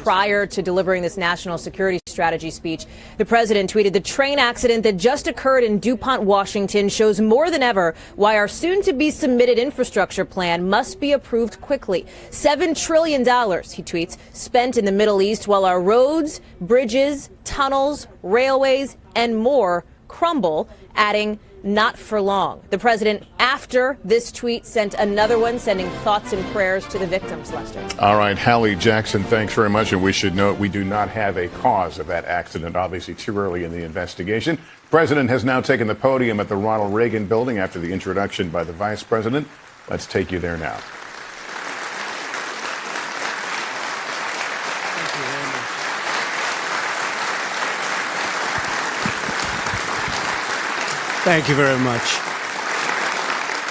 prior to delivering this national security strategy speech. The president tweeted, "The train accident that just occurred in DuPont, Washington shows more than ever why our soon-to-be submitted infrastructure plan must be approved quickly. $7 trillion, he tweets, spent in the Middle East while our roads, bridges, tunnels, railways, and more crumble," adding, "not for long." The president, after this tweet, sent another one sending thoughts and prayers to the victims, Lester. All right, Hallie Jackson, thanks very much. And we should note we do not have a cause of that accident, obviously too early in the investigation. The president has now taken the podium at the Ronald Reagan building after the introduction by the vice president. Let's take you there now. Thank you very much.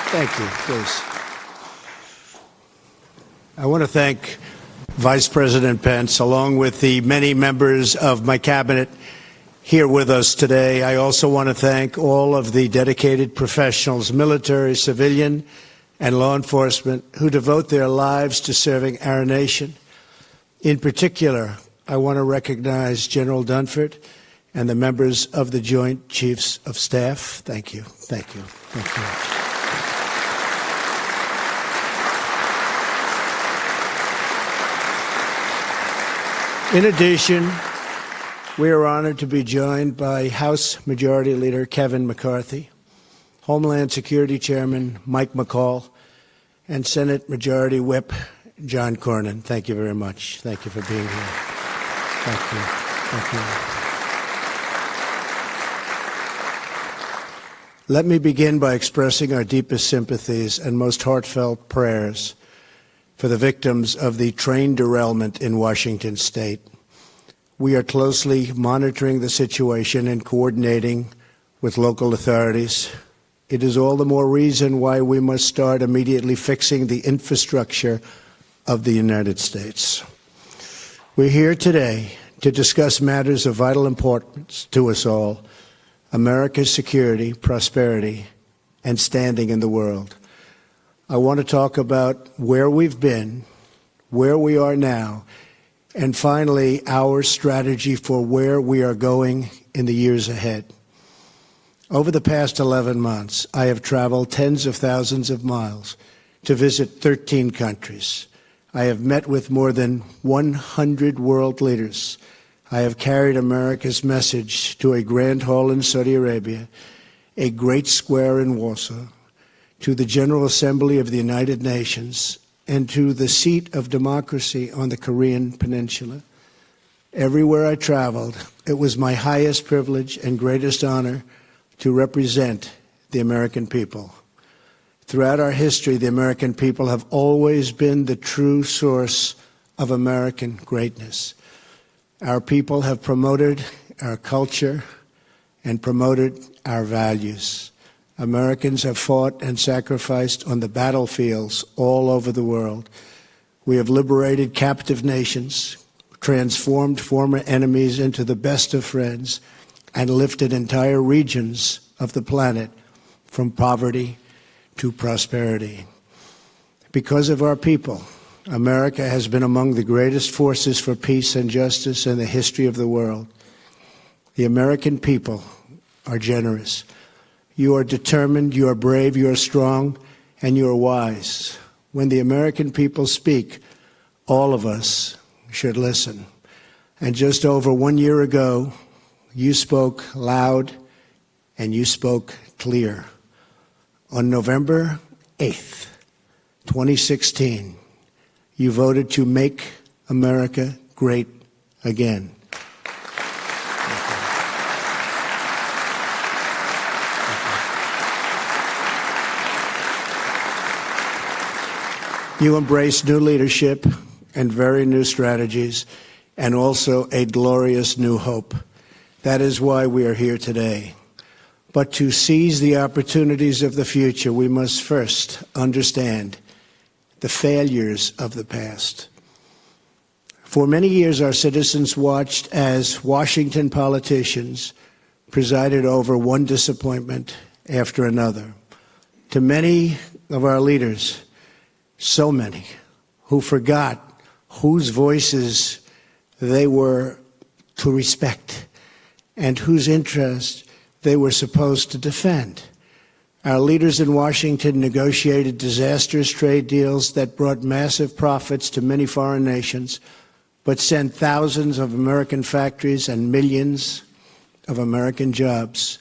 Thank you, please. I want to thank Vice President Pence, along with the many members of my cabinet here with us today. I also want to thank all of the dedicated professionals, military, civilian, and law enforcement, who devote their lives to serving our nation. In particular, I want to recognize General Dunford and the members of the Joint Chiefs of Staff. Thank you. Thank you. Thank you. In addition, we are honored to be joined by House Majority Leader Kevin McCarthy, Homeland Security Chairman Mike McCall, and Senate Majority Whip John Cornyn. Thank you very much. Thank you for being here. Thank you. Thank you. Let me begin by expressing our deepest sympathies and most heartfelt prayers for the victims of the train derailment in Washington state. We are closely monitoring the situation and coordinating with local authorities. It is all the more reason why we must start immediately fixing the infrastructure of the United States. We're here today to discuss matters of vital importance to us all: America's security, prosperity, and standing in the world. I want to talk about where we've been, where we are now, and finally, our strategy for where we are going in the years ahead. Over the past 11 months, I have traveled tens of thousands of miles to visit 13 countries. I have met with more than 100 world leaders. I have carried America's message to a grand hall in Saudi Arabia, a great square in Warsaw, to the General Assembly of the United Nations, and to the seat of democracy on the Korean Peninsula. Everywhere I traveled, it was my highest privilege and greatest honor to represent the American people. Throughout our history, the American people have always been the true source of American greatness. Our people have promoted our culture and promoted our values. Americans have fought and sacrificed on the battlefields all over the world. We have liberated captive nations, transformed former enemies into the best of friends, and lifted entire regions of the planet from poverty to prosperity. Because of our people, America has been among the greatest forces for peace and justice in the history of the world. The American people are generous. You are determined, you are brave, you are strong, and you are wise. When the American people speak, all of us should listen. And just over 1 year ago, you spoke loud and you spoke clear. On November 8th, 2016, you voted to make America great again. You embrace new leadership and very new strategies, and also a glorious new hope. That is why we are here today. But to seize the opportunities of the future, we must first understand the failures of the past. For many years, our citizens watched as Washington politicians presided over one disappointment after another. To many of our leaders, so many, who forgot whose voices they were to respect and whose interests they were supposed to defend. Our leaders in Washington negotiated disastrous trade deals that brought massive profits to many foreign nations, but sent thousands of American factories and millions of American jobs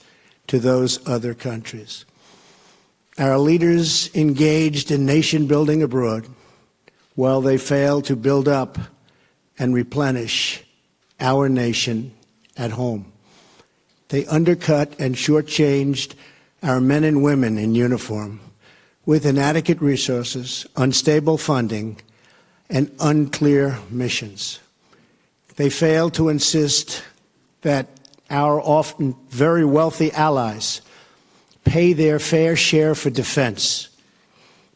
to those other countries. Our leaders engaged in nation building abroad while they failed to build up and replenish our nation at home. They undercut and shortchanged our men and women in uniform with inadequate resources, unstable funding, and unclear missions. They failed to insist that our often very wealthy allies pay their fair share for defense,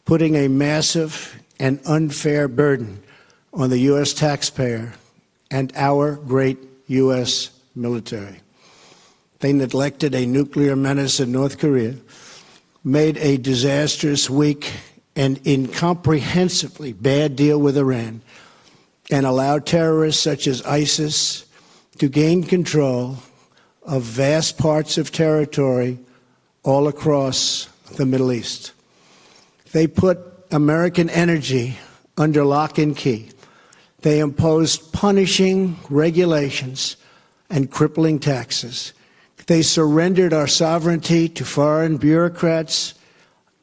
putting a massive and unfair burden on the U.S. taxpayer and our great U.S. military. They neglected a nuclear menace in North Korea, made a disastrous, weak, and incomprehensibly bad deal with Iran, and allowed terrorists such as ISIS to gain control of vast parts of territory all across the Middle East. They put American energy under lock and key. They imposed punishing regulations and crippling taxes. They surrendered our sovereignty to foreign bureaucrats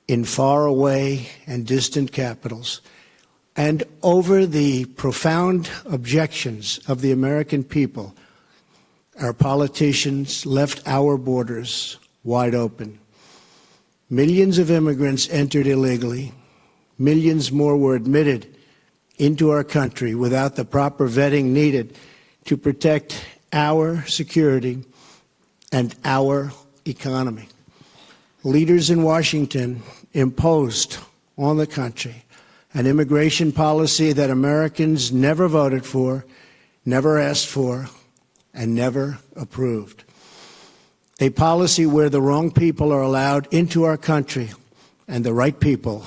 in faraway and distant capitals. And over the profound objections of the American people, our politicians left our borders wide open. Millions of immigrants entered illegally. Millions more were admitted into our country without the proper vetting needed to protect our security and our economy. Leaders in Washington imposed on the country an immigration policy that Americans never voted for, never asked for, and never approved. A policy where the wrong people are allowed into our country and the right people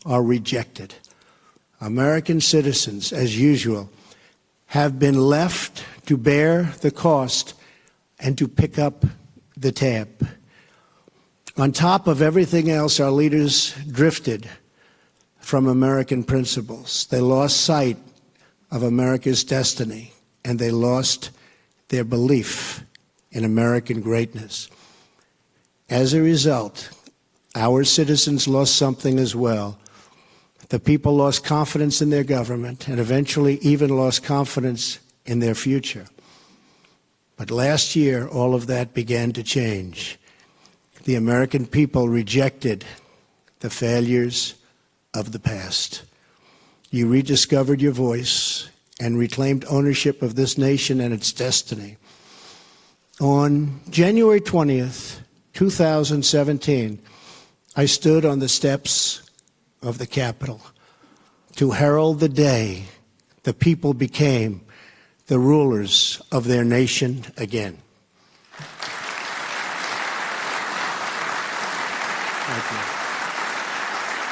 are rejected. American citizens, as usual, have been left to bear the cost and to pick up the tab. On top of everything else, our leaders drifted from American principles. They lost sight of America's destiny, and they lost their belief in American greatness. As a result, our citizens lost something as well. The people lost confidence in their government and eventually even lost confidence in their future. But last year, all of that began to change. The American people rejected the failures of the past. You rediscovered your voice and reclaimed ownership of this nation and its destiny. On January 20th, 2017, I stood on the steps of the Capitol to herald the day the people became the rulers of their nation again. Thank you.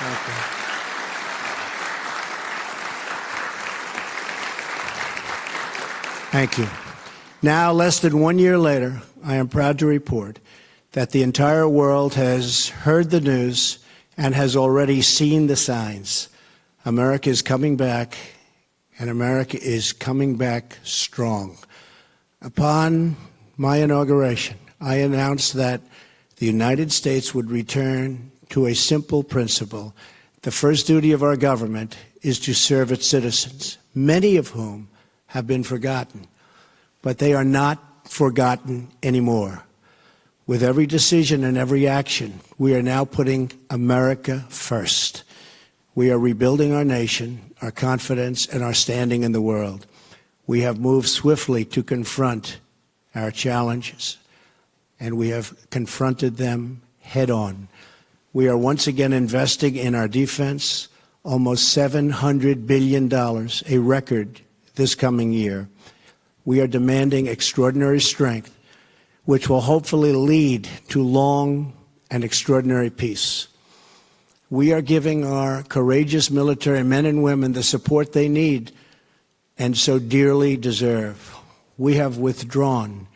Thank you. Thank you. Now, less than 1 year later, I am proud to report that the entire world has heard the news and has already seen the signs. America is coming back, and America is coming back strong. Upon my inauguration, I announced that the United States would return to a simple principle. The first duty of our government is to serve its citizens, many of whom have been forgotten. But they are not forgotten anymore. With every decision and every action, we are now putting America first. We are rebuilding our nation, our confidence, and our standing in the world. We have moved swiftly to confront our challenges, and we have confronted them head on. We are once again investing in our defense, almost $700 billion, a record this coming year. We are demanding extraordinary strength, which will hopefully lead to long and extraordinary peace. We are giving our courageous military men and women the support they need and so dearly deserve. We have withdrawn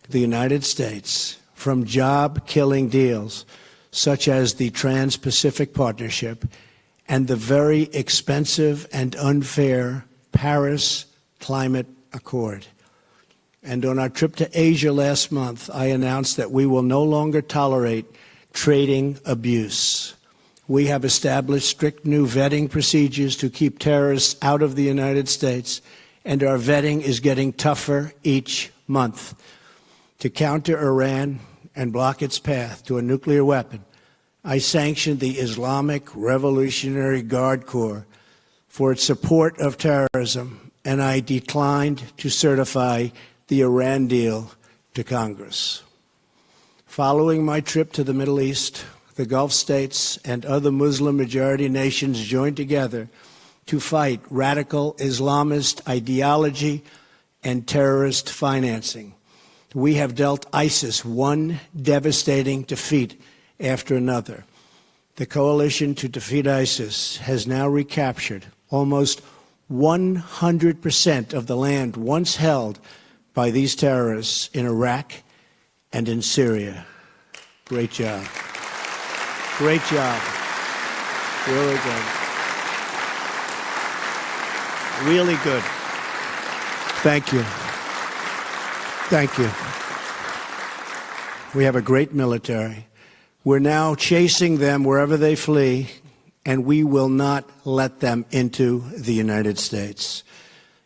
the United States from job-killing deals such as the Trans-Pacific Partnership and the very expensive and unfair Paris Climate Accord. And on our trip to Asia last month, I announced that we will no longer tolerate trading abuse. We have established strict new vetting procedures to keep terrorists out of the United States, and our vetting is getting tougher each month. To counter Iran and block its path to a nuclear weapon, I sanctioned the Islamic Revolutionary Guard Corps for its support of terrorism, and I declined to certify the Iran deal to Congress. Following my trip to the Middle East, the Gulf states and other Muslim-majority nations joined together to fight radical Islamist ideology and terrorist financing. We have dealt ISIS one devastating defeat after another. The coalition to defeat ISIS has now recaptured almost 100% of the land once held by these terrorists in Iraq and in Syria. Great job. Great job. Really good. Really good. Thank you. Thank you. We have a great military. We're now chasing them wherever they flee, and we will not let them into the United States.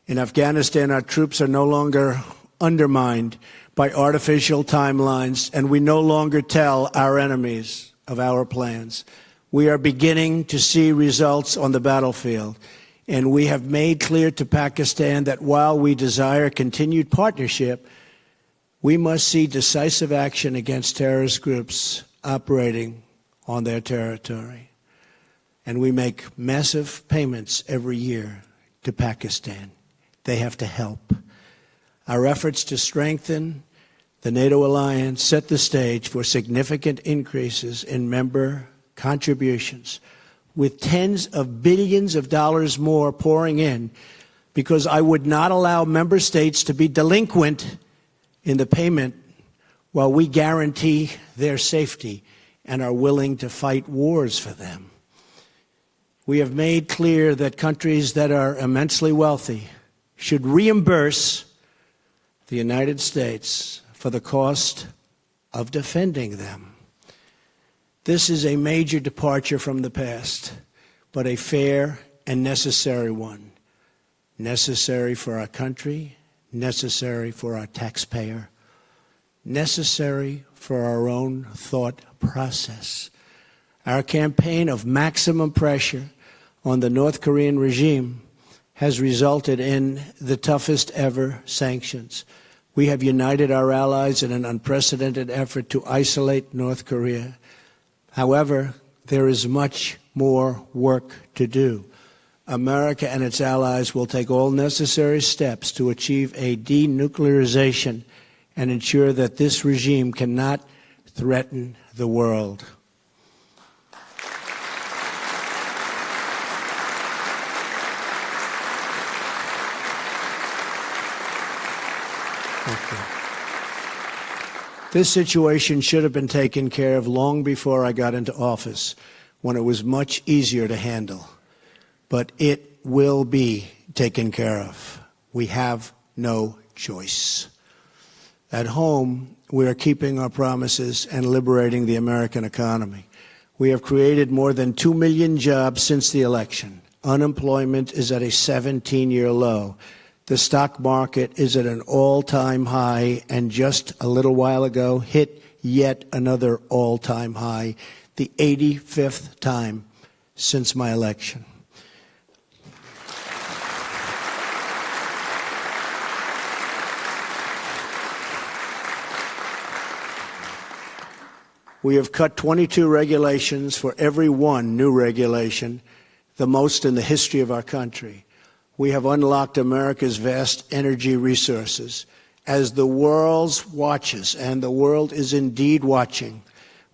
In Afghanistan, our troops are no longer undermined by artificial timelines, and we no longer tell our enemies of our plans. We are beginning to see results on the battlefield, and we have made clear to Pakistan that while we desire continued partnership, we must see decisive action against terrorist groups operating on their territory. And we make massive payments every year to Pakistan. They have to help. Our efforts to strengthen the NATO alliance set the stage for significant increases in member contributions, with tens of billions of dollars more pouring in, because I would not allow member states to be delinquent in the payment while we guarantee their safety and are willing to fight wars for them. We have made clear that countries that are immensely wealthy should reimburse the United States for the cost of defending them. This is a major departure from the past, but a fair and necessary one. Necessary for our country, necessary for our taxpayer, necessary for our own thought process. Our campaign of maximum pressure on the North Korean regime has resulted in the toughest ever sanctions. We have united our allies in an unprecedented effort to isolate North Korea. However, there is much more work to do. America and its allies will take all necessary steps to achieve a denuclearization and ensure that this regime cannot threaten the world. This situation should have been taken care of long before I got into office, when it was much easier to handle. But it will be taken care of. We have no choice. At home, we are keeping our promises and liberating the American economy. We have created more than 2 million jobs since the election. Unemployment is at a 17-year low. The stock market is at an all-time high, and just a little while ago hit yet another all-time high, the 85th time since my election. We have cut 22 regulations for every one new regulation, the most in the history of our country. We have unlocked America's vast energy resources. As the world watches, and the world is indeed watching,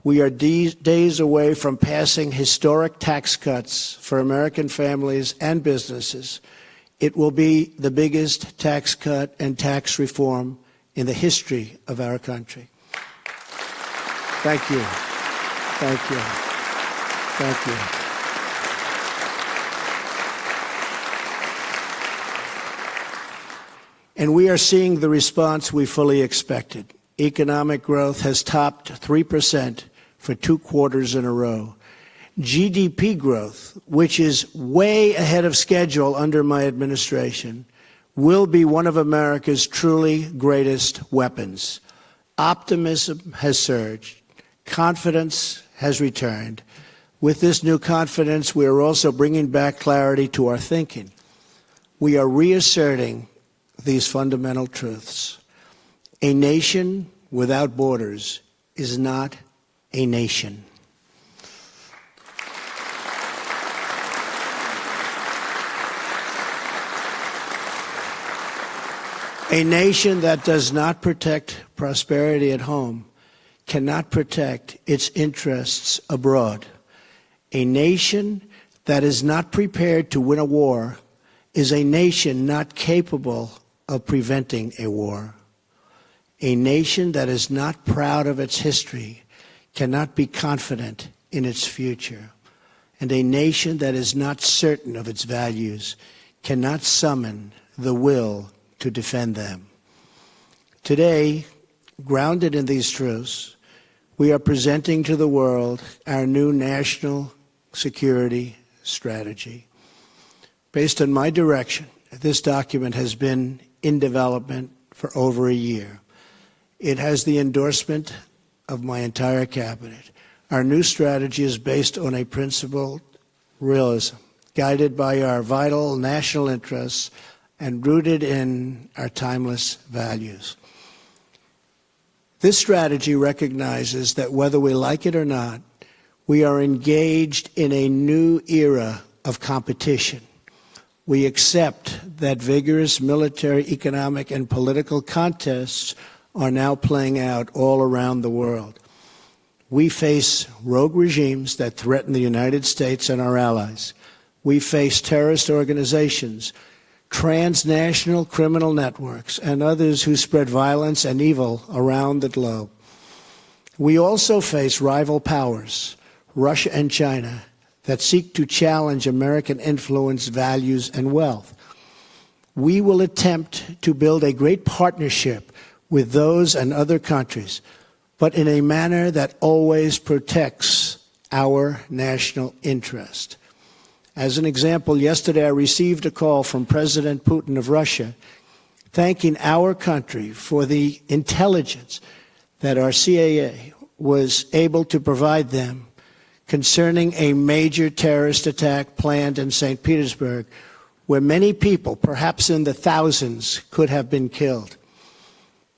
we are days away from passing historic tax cuts for American families and businesses, It will be the biggest tax cut and tax reform in the history of our country. Thank you. Thank you. Thank you. And we are seeing the response we fully expected. Economic growth has topped 3% for 2 quarters in a row. GDP growth, which is way ahead of schedule under my administration, will be one of America's truly greatest weapons. Optimism has surged. Confidence has returned. With this new confidence, we are also bringing back clarity to our thinking. We are reasserting these fundamental truths. A nation without borders is not a nation. A nation that does not protect prosperity at home cannot protect its interests abroad. A nation that is not prepared to win a war is a nation not capable of preventing a war. A nation that is not proud of its history cannot be confident in its future. And a nation that is not certain of its values cannot summon the will to defend them. Today, grounded in these truths, we are presenting to the world our new national security strategy. Based on my direction, this document has been in development for over a year. It has the endorsement of my entire cabinet. Our new strategy is based on a principled realism, guided by our vital national interests and rooted in our timeless values. This strategy recognizes that whether we like it or not, we are engaged in a new era of competition. We accept that vigorous military, economic, and political contests are now playing out all around the world. We face rogue regimes that threaten the United States and our allies. We face terrorist organizations, transnational criminal networks, and others who spread violence and evil around the globe. We also face rival powers, Russia and China, that seek to challenge American influence, values, and wealth. We will attempt to build a great partnership with those and other countries, but in a manner that always protects our national interest. As an example, yesterday I received a call from President Putin of Russia thanking our country for the intelligence that our CIA was able to provide them concerning a major terrorist attack planned in St. Petersburg, where many people, perhaps in the thousands, could have been killed.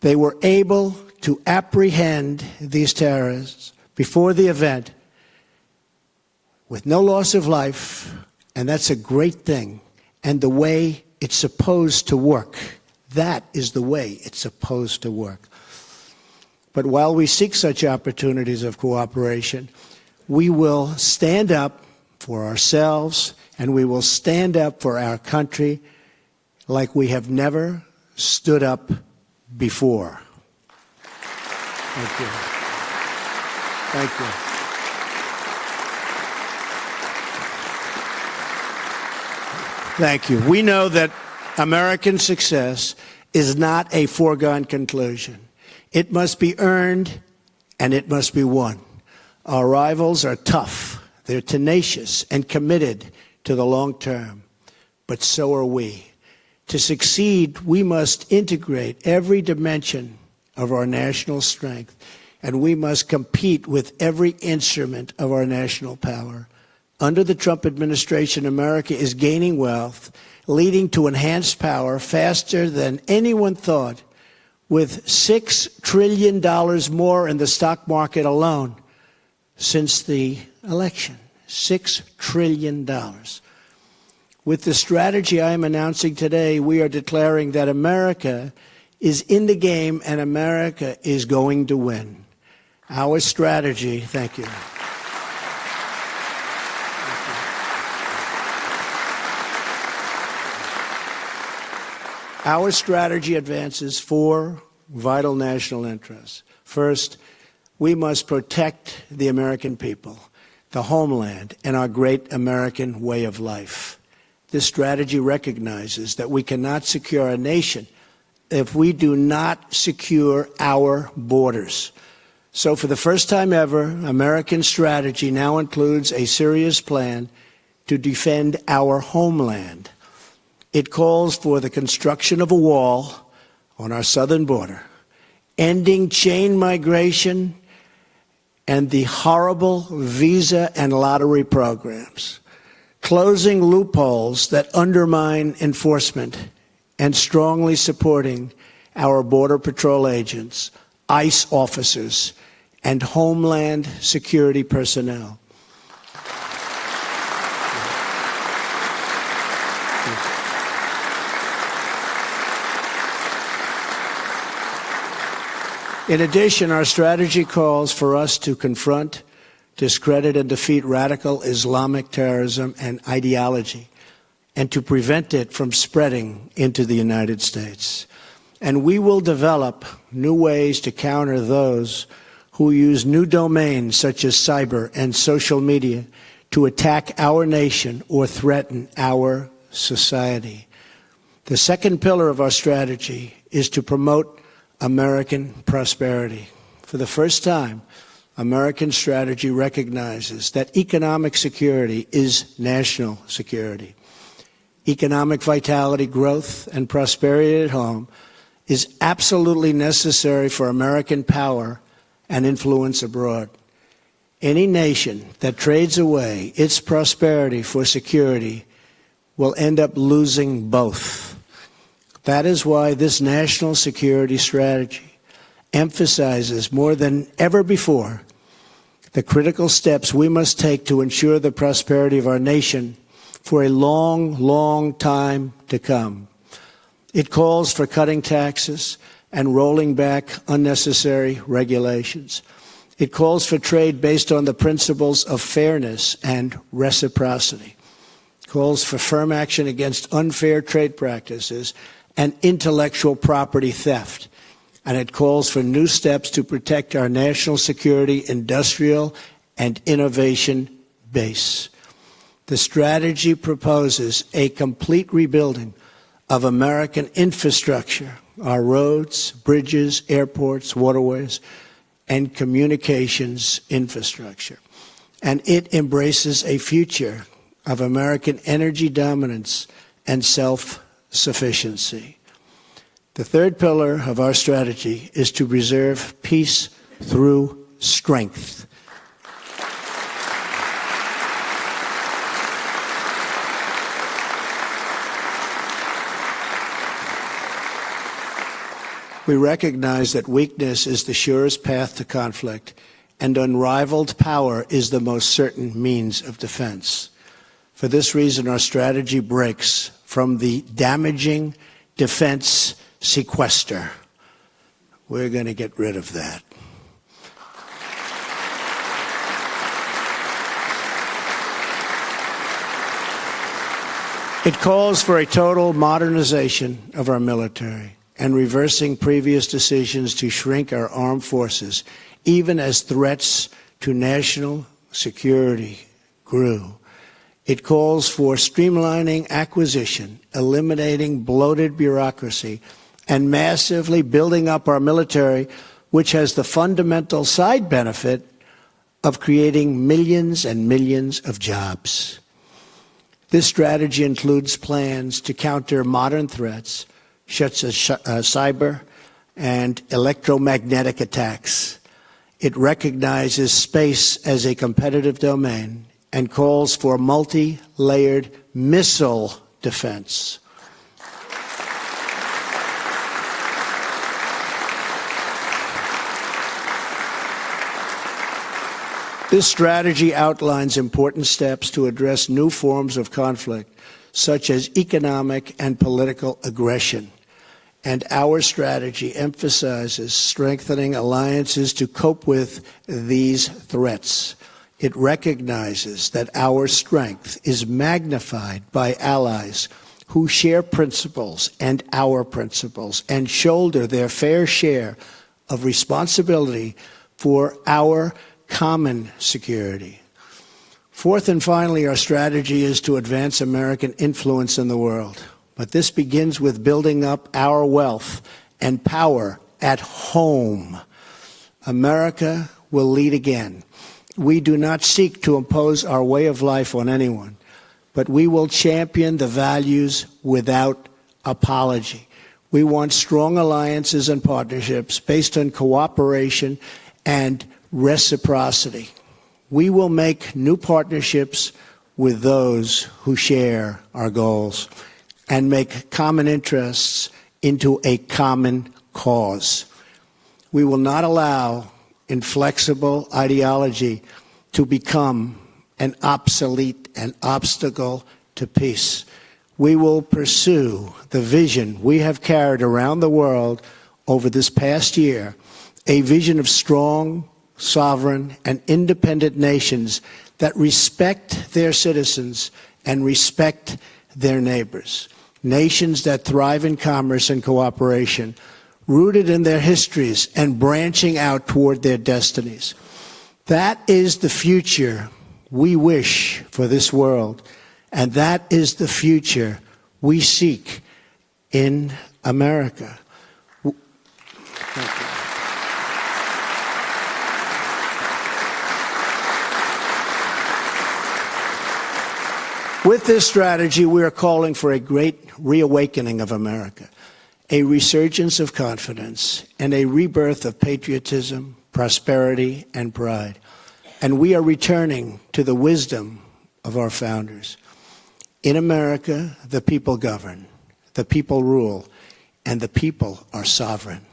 They were able to apprehend these terrorists before the event with no loss of life, and that's a great thing, and the way it's supposed to work. That is the way it's supposed to work. But while we seek such opportunities of cooperation, we will stand up for ourselves and we will stand up for our country like we have never stood up before. Thank you. Thank you. Thank you. We know that American success is not a foregone conclusion. It must be earned and it must be won. Our rivals are tough. They're tenacious and committed to the long term. But so are we. To succeed, we must integrate every dimension of our national strength, and we must compete with every instrument of our national power. Under the Trump administration, America is gaining wealth, leading to enhanced power faster than anyone thought, with $6 trillion more in the stock market alone since the election. $6 trillion. With the strategy I am announcing today, we are declaring that America is in the game and America is going to win. Our strategy, thank you. Our strategy advances four vital national interests. First, we must protect the American people, the homeland, and our great American way of life. This strategy recognizes that we cannot secure a nation if we do not secure our borders. So for the first time ever, American strategy now includes a serious plan to defend our homeland. It calls for the construction of a wall on our southern border, ending chain migration and the horrible visa and lottery programs, closing loopholes that undermine enforcement, and strongly supporting our Border Patrol agents, ICE officers, and Homeland Security personnel. In addition, our strategy calls for us to confront, discredit, and defeat radical Islamic terrorism and ideology, and to prevent it from spreading into the United States. And we will develop new ways to counter those who use new domains such as cyber and social media to attack our nation or threaten our society. The second pillar of our strategy is to promote American prosperity. For the first time, American strategy recognizes that economic security is national security. Economic vitality, growth, and prosperity at home is absolutely necessary for American power and influence abroad. Any nation that trades away its prosperity for security will end up losing both. That is why this national security strategy emphasizes more than ever before the critical steps we must take to ensure the prosperity of our nation for a long, long time to come. It calls for cutting taxes and rolling back unnecessary regulations. It calls for trade based on the principles of fairness and reciprocity. It calls for firm action against unfair trade practices and intellectual property theft. And it calls for new steps to protect our national security, industrial, and innovation base. The strategy proposes a complete rebuilding of American infrastructure, our roads, bridges, airports, waterways, and communications infrastructure. And it embraces a future of American energy dominance and self-sufficiency. The third pillar of our strategy is to preserve peace through strength. We recognize that weakness is the surest path to conflict, and unrivaled power is the most certain means of defense. For this reason, our strategy breaks from the damaging defense sequester. We're going to get rid of that. It calls for a total modernization of our military and reversing previous decisions to shrink our armed forces, even as threats to national security grew. It calls for streamlining acquisition, eliminating bloated bureaucracy, and massively building up our military, which has the fundamental side benefit of creating millions and millions of jobs. This strategy includes plans to counter modern threats, such as cyber and electromagnetic attacks. It recognizes space as a competitive domain and calls for multi-layered missile defense. This strategy outlines important steps to address new forms of conflict, such as economic and political aggression. And our strategy emphasizes strengthening alliances to cope with these threats. It recognizes that our strength is magnified by allies who share principles and our principles and shoulder their fair share of responsibility for our common security. Fourth and finally, our strategy is to advance American influence in the world. But this begins with building up our wealth and power at home. America will lead again. We do not seek to impose our way of life on anyone, but we will champion the values without apology. We want strong alliances and partnerships based on cooperation and reciprocity. We will make new partnerships with those who share our goals and make common interests into a common cause. We will not allow inflexible ideology to become an obsolete and obstacle to peace. We will pursue the vision we have carried around the world over this past year, a vision of strong, sovereign, and independent nations that respect their citizens and respect their neighbors. Nations that thrive in commerce and cooperation, rooted in their histories and branching out toward their destinies. That is the future we wish for this world, and that is the future we seek in America. Thank you. With this strategy, we are calling for a great reawakening of America, a resurgence of confidence, and a rebirth of patriotism, prosperity, and pride. And we are returning to the wisdom of our founders. In America, the people govern, the people rule, and the people are sovereign.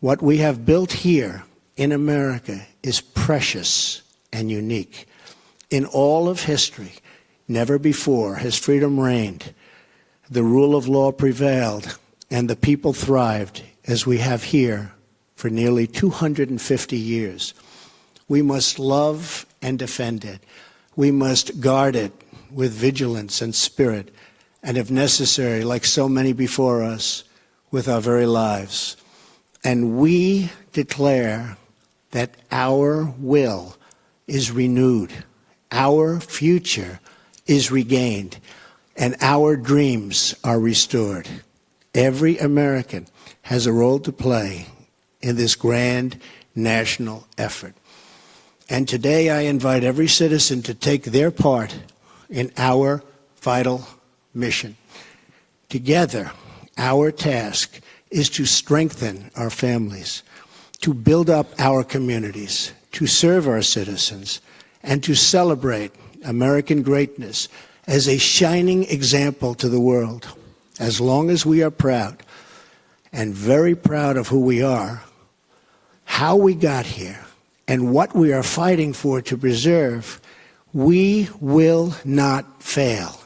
What we have built here in America is precious and unique. In all of history, never before has freedom reigned, the rule of law prevailed, and the people thrived as we have here for nearly 250 years. We must love and defend it. We must guard it with vigilance and spirit, and if necessary, like so many before us, with our very lives. And we declare that our will is renewed, our future is regained, and our dreams are restored. Every American has a role to play in this grand national effort. And today I invite every citizen to take their part in our vital mission. Together, our task is to strengthen our families, to build up our communities, to serve our citizens, and to celebrate American greatness as a shining example to the world. As long as we are proud, and very proud of who we are, how we got here, and what we are fighting for to preserve, we will not fail.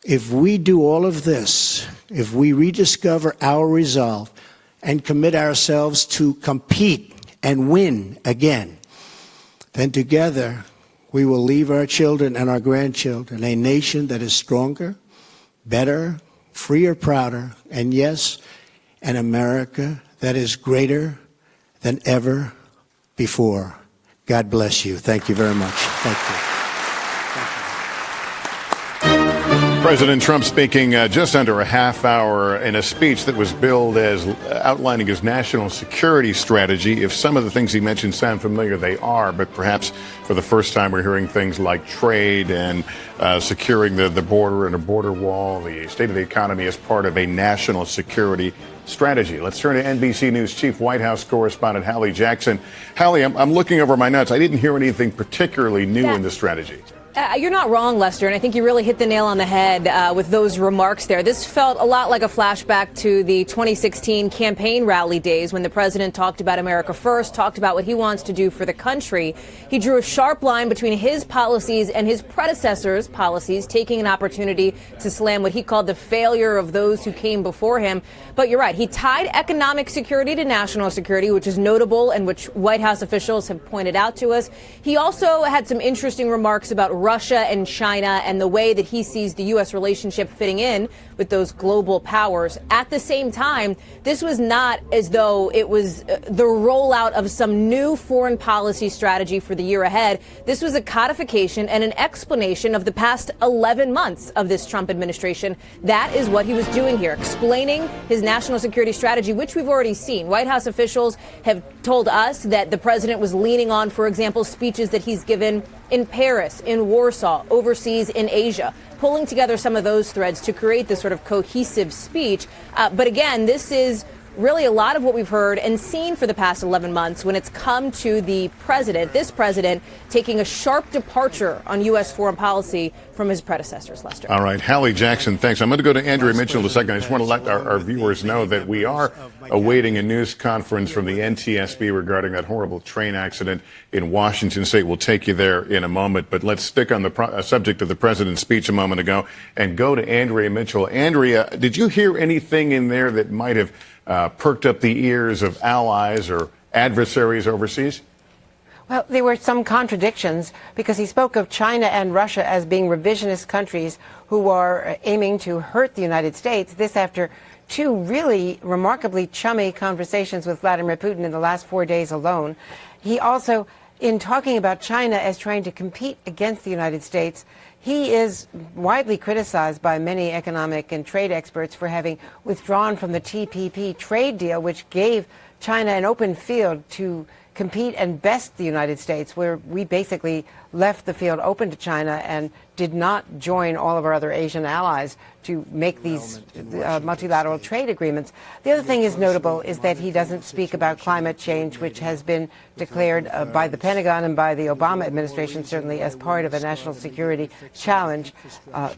If we do all of this, if we rediscover our resolve and commit ourselves to compete and win again, then together we will leave our children and our grandchildren a nation that is stronger, better, freer, prouder, and yes, an America that is greater than ever before. God bless you. Thank you very much. Thank you. President Trump speaking just under a half hour in a speech that was billed as outlining his national security strategy. If some of the things he mentioned sound familiar, they are, but perhaps for the first time we're hearing things like trade and securing the border and a border wall, the state of the economy as part of a national security strategy. Let's turn to NBC News Chief White House correspondent Hallie Jackson. Hallie, I'm looking over my notes. I didn't hear anything particularly new in the strategy. You're not wrong, Lester, and I think you really hit the nail on the head with those remarks there. This felt a lot like a flashback to the 2016 campaign rally days when the president talked about America first, talked about what he wants to do for the country. He drew a sharp line between his policies and his predecessors' policies, taking an opportunity to slam what he called the failure of those who came before him. But you're right, he tied economic security to national security, which is notable and which White House officials have pointed out to us. He also had some interesting remarks about Russia and China and the way that he sees the U.S. relationship fitting in with those global powers. At the same time, this was not as though it was the rollout of some new foreign policy strategy for the year ahead. This was a codification and an explanation of the past 11 months of this Trump administration. That is what he was doing here, explaining his national security strategy, which we've already seen. White House officials have told us that the president was leaning on, for example, speeches that he's given in Paris, in Warsaw, overseas in Asia, pulling together some of those threads to create this sort of cohesive speech. But again, this is really a lot of what we've heard and seen for the past 11 months when it's come to the president, this president, taking a sharp departure on U.S. foreign policy from his predecessors, Lester. All right, Hallie Jackson, thanks. I'm going to go to Andrea Mitchell in a second. I just want to let our viewers know that we are awaiting a news conference from the NTSB regarding that horrible train accident in Washington State. We'll take you there in a moment, but let's stick on the subject of the president's speech a moment ago and go to Andrea Mitchell. Andrea, did you hear anything in there that might have perked up the ears of allies or adversaries overseas? Well, there were some contradictions because he spoke of China and Russia as being revisionist countries who are aiming to hurt the United States. This after two really remarkably chummy conversations with Vladimir Putin in the last 4 days alone. He also, in talking about China as trying to compete against the United States, he is widely criticized by many economic and trade experts for having withdrawn from the TPP trade deal, which gave China an open field to compete and best the United States, where we basically left the field open to China and did not join all of our other Asian allies to make these multilateral trade agreements. The other thing is notable is that he doesn't speak about climate change, which has been declared by the Pentagon and by the Obama administration certainly as part of a national security challenge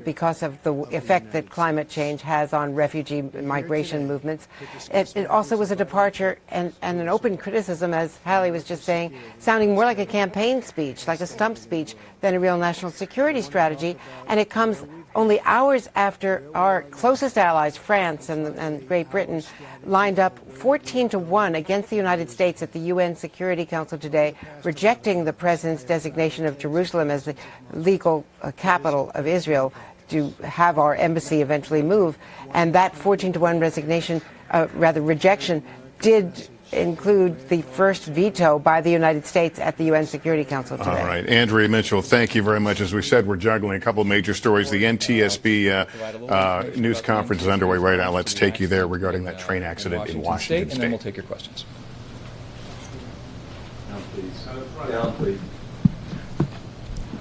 because of the effect that climate change has on refugee migration movements. It also was a departure and an open criticism, as Hallie was just saying, sounding more like a campaign speech, like a stump speech, than a real national security strategy. And it comes only hours after our closest allies, France and Great Britain, lined up 14-1 against the United States at the UN Security Council today, rejecting the president's designation of Jerusalem as the legal capital of Israel to have our embassy eventually move. And that 14-1 rejection did include the first veto by the United States at the UN Security Council today. All right. Andrea Mitchell, thank you very much. As we said, we're juggling a couple of major stories. The NTSB news conference is underway right now. Let's take you there regarding that train accident in Washington State. And then we'll take your questions.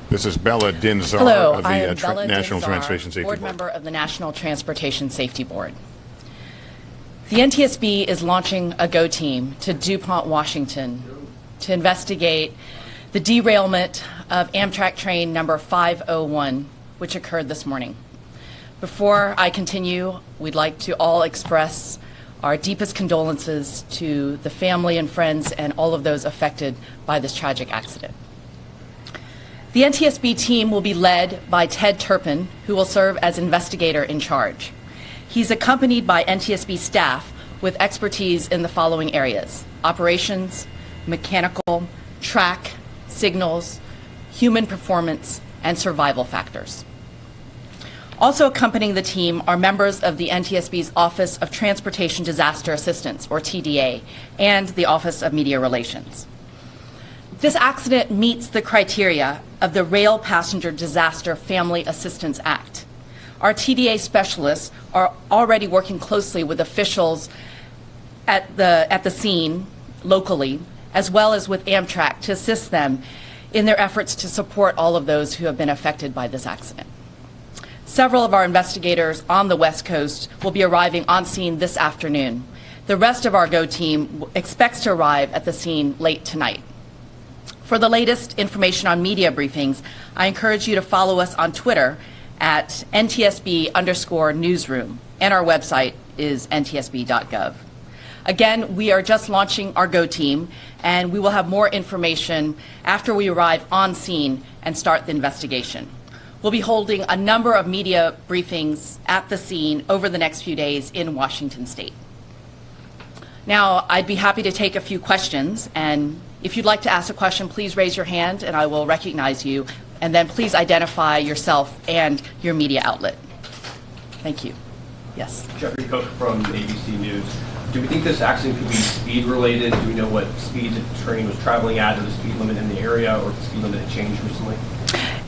This is Bella Dinzar of the National Transportation Safety Board. Board member of the National Transportation Safety Board. The NTSB is launching a GO team to DuPont, Washington, to investigate the derailment of Amtrak train number 501, which occurred this morning. Before I continue, we'd like to all express our deepest condolences to the family and friends and all of those affected by this tragic accident. The NTSB team will be led by Ted Turpin, who will serve as investigator in charge. He's accompanied by NTSB staff with expertise in the following areas: operations, mechanical, track, signals, human performance, and survival factors. Also accompanying the team are members of the NTSB's Office of Transportation Disaster Assistance, or TDA, and the Office of Media Relations. This accident meets the criteria of the Rail Passenger Disaster Family Assistance Act. Our TDA specialists are already working closely with officials at the scene locally, as well as with Amtrak, to assist them in their efforts to support all of those who have been affected by this accident. Several of our investigators on the West Coast will be arriving on scene this afternoon. The rest of our GO team expects to arrive at the scene late tonight. For the latest information on media briefings, I encourage you to follow us on Twitter at NTSB_newsroom, and our website is ntsb.gov. Again, we are just launching our GO team, and we will have more information after we arrive on scene and start the investigation. We'll be holding a number of media briefings at the scene over the next few days in Washington State. Now, I'd be happy to take a few questions, and if you'd like to ask a question, please raise your hand and I will recognize you And then please identify yourself and your media outlet. Thank you. Yes. Jeffrey Cook from ABC News. Do we think this accident could be speed related? Do we know what speed the train was traveling at, or the speed limit in the area, or the speed limit had changed recently?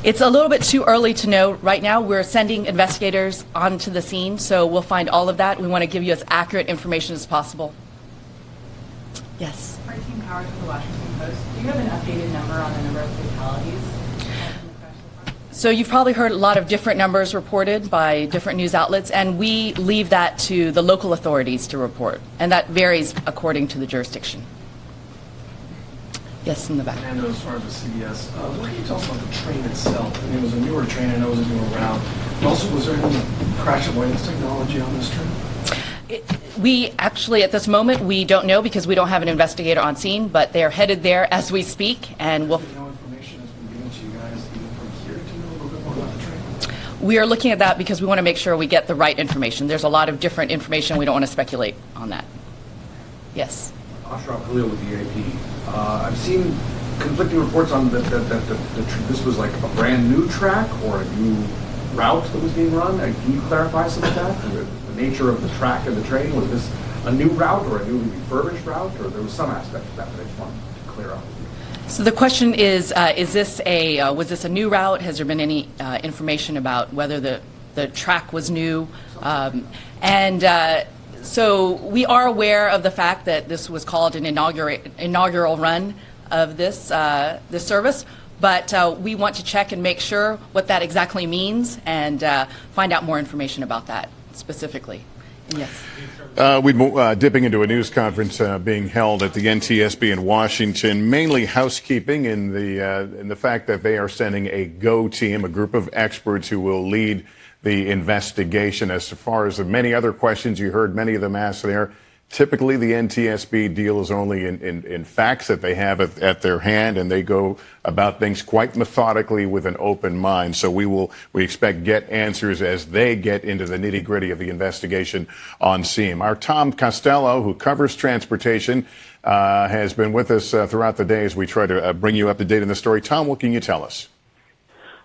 It's a little bit too early to know right now. We're sending investigators onto the scene, so we'll find all of that. We want to give you as accurate information as possible. Yes. Martine Powers from the Washington Post. Do you have an updated number on the number of fatalities? So you've probably heard a lot of different numbers reported by different news outlets, and we leave that to the local authorities to report, and that varies according to the jurisdiction. Yes, in the back. And as far as the CBS, what can you tell us about the train itself? I mean, it was a newer train, I know it was a newer route. But also, was there any crash avoidance technology on this train? We actually, at this moment, we don't know because we don't have an investigator on scene, but they are headed there as we speak, and we'll... No information has been given to you guys even from here to know a little bit more about the train? We are looking at that because we want to make sure we get the right information. There's a lot of different information. We don't want to speculate on that. Yes. Ashraf Khalil with the AP. I've seen conflicting reports on that this was like a brand new track or a new route that was being run. Can you clarify some of that? The nature of the track and the train, was this a new route or a newly refurbished route, or there was some aspect of that I just wanted to clear up? So the question is this was this a new route? Has there been any information about whether the track was new? So we are aware of the fact that this was called an inaugural run of this service, but we want to check and make sure what that exactly means and find out more information about that specifically. Yes. We're dipping into a news conference being held at the NTSB in Washington, mainly housekeeping in the fact that they are sending a GO team, a group of experts who will lead the investigation. As far as the many other questions you heard, many of them asked there, typically the NTSB deals only in facts that they have at their hand, and they go about things quite methodically with an open mind. So we expect get answers as they get into the nitty gritty of the investigation on scene. Our Tom Costello, who covers transportation, has been with us throughout the day as we try to bring you up to date on the story. Tom, what can you tell us?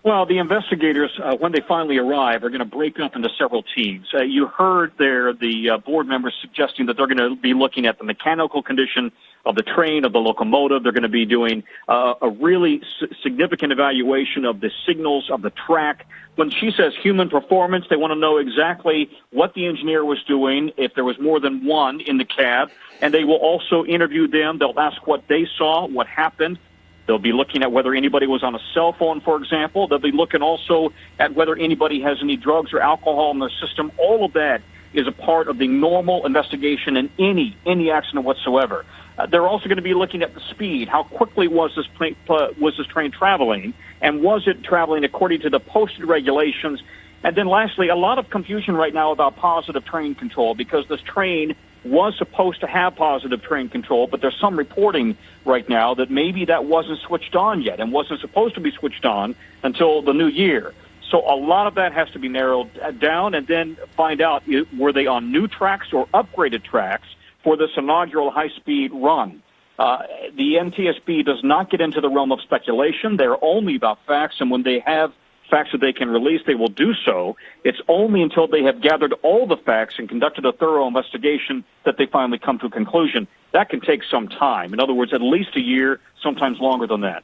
Well, the investigators, when they finally arrive, are going to break up into several teams. You heard there the board members suggesting that they're going to be looking at the mechanical condition of the train, of the locomotive. They're going to be doing a really significant evaluation of the signals of the track. When she says human performance, they want to know exactly what the engineer was doing, if there was more than one in the cab, and they will also interview them. They'll ask what they saw, what happened. They'll be looking at whether anybody was on a cell phone, for example. They'll be looking also at whether anybody has any drugs or alcohol in their system. All of that is a part of the normal investigation in any accident whatsoever. They're also going to be looking at the speed. How quickly was this train traveling, and was it traveling according to the posted regulations? And then lastly, a lot of confusion right now about positive train control, because this train was supposed to have positive train control, but there's some reporting right now that maybe that wasn't switched on yet and wasn't supposed to be switched on until the new year. So a lot of that has to be narrowed down, and then find out, were they on new tracks or upgraded tracks for this inaugural high-speed run. The NTSB does not get into the realm of speculation. They're only about facts, and when they have facts that they can release, they will do so. It's only until they have gathered all the facts and conducted a thorough investigation that they finally come to a conclusion. That can take some time. In other words, at least a year, sometimes longer than that.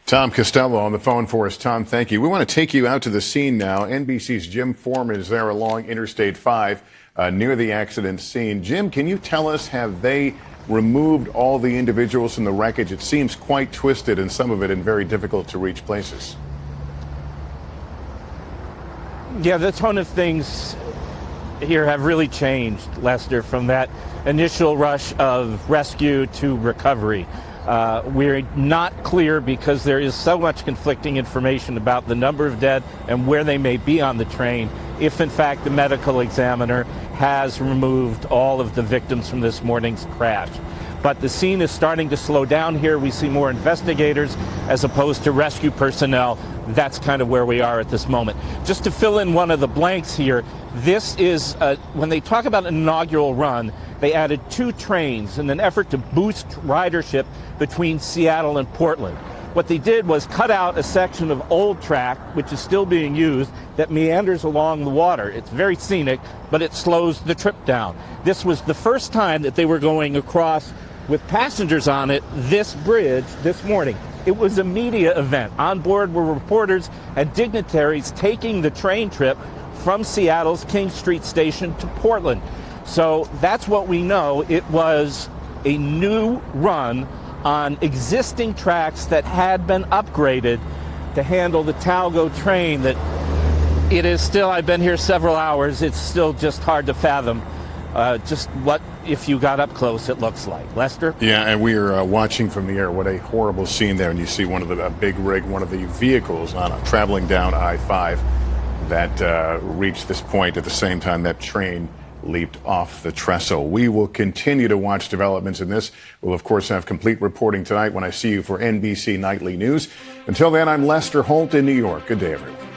Tom Costello on the phone for us. Tom, thank you. We want to take you out to the scene now. NBC's Jim Foreman is there along Interstate 5 near the accident scene. Jim, can you tell us, have they removed all the individuals from the wreckage? It seems quite twisted, and some of it in very difficult to reach places. Yeah, the tone of things here have really changed, Lester, from that initial rush of rescue to recovery. We're not clear, because there is so much conflicting information about the number of dead and where they may be on the train, if in fact the medical examiner has removed all of the victims from this morning's crash. But the scene is starting to slow down here. We see more investigators as opposed to rescue personnel. That's kind of where we are at this moment. Just to fill in one of the blanks here, this is, when they talk about an inaugural run, they added 2 trains in an effort to boost ridership between Seattle and Portland. What they did was cut out a section of old track, which is still being used, that meanders along the water. It's very scenic, but it slows the trip down. This was the first time that they were going across with passengers on it, this bridge, this morning. It was a media event. On board were reporters and dignitaries taking the train trip from Seattle's King Street station to Portland. So that's what we know. It was a new run on existing tracks that had been upgraded to handle the Talgo train that it is still, I've been here several hours, it's still just hard to fathom just what, if you got up close, it looks like. Lester? Yeah, and we are watching from the air. What a horrible scene there. And you see one of the big rig, one of the vehicles traveling down I-5 that reached this point at the same time that train leaped off the trestle. We will continue to watch developments in this. We'll, of course, have complete reporting tonight when I see you for NBC Nightly News. Until then, I'm Lester Holt in New York. Good day, everyone.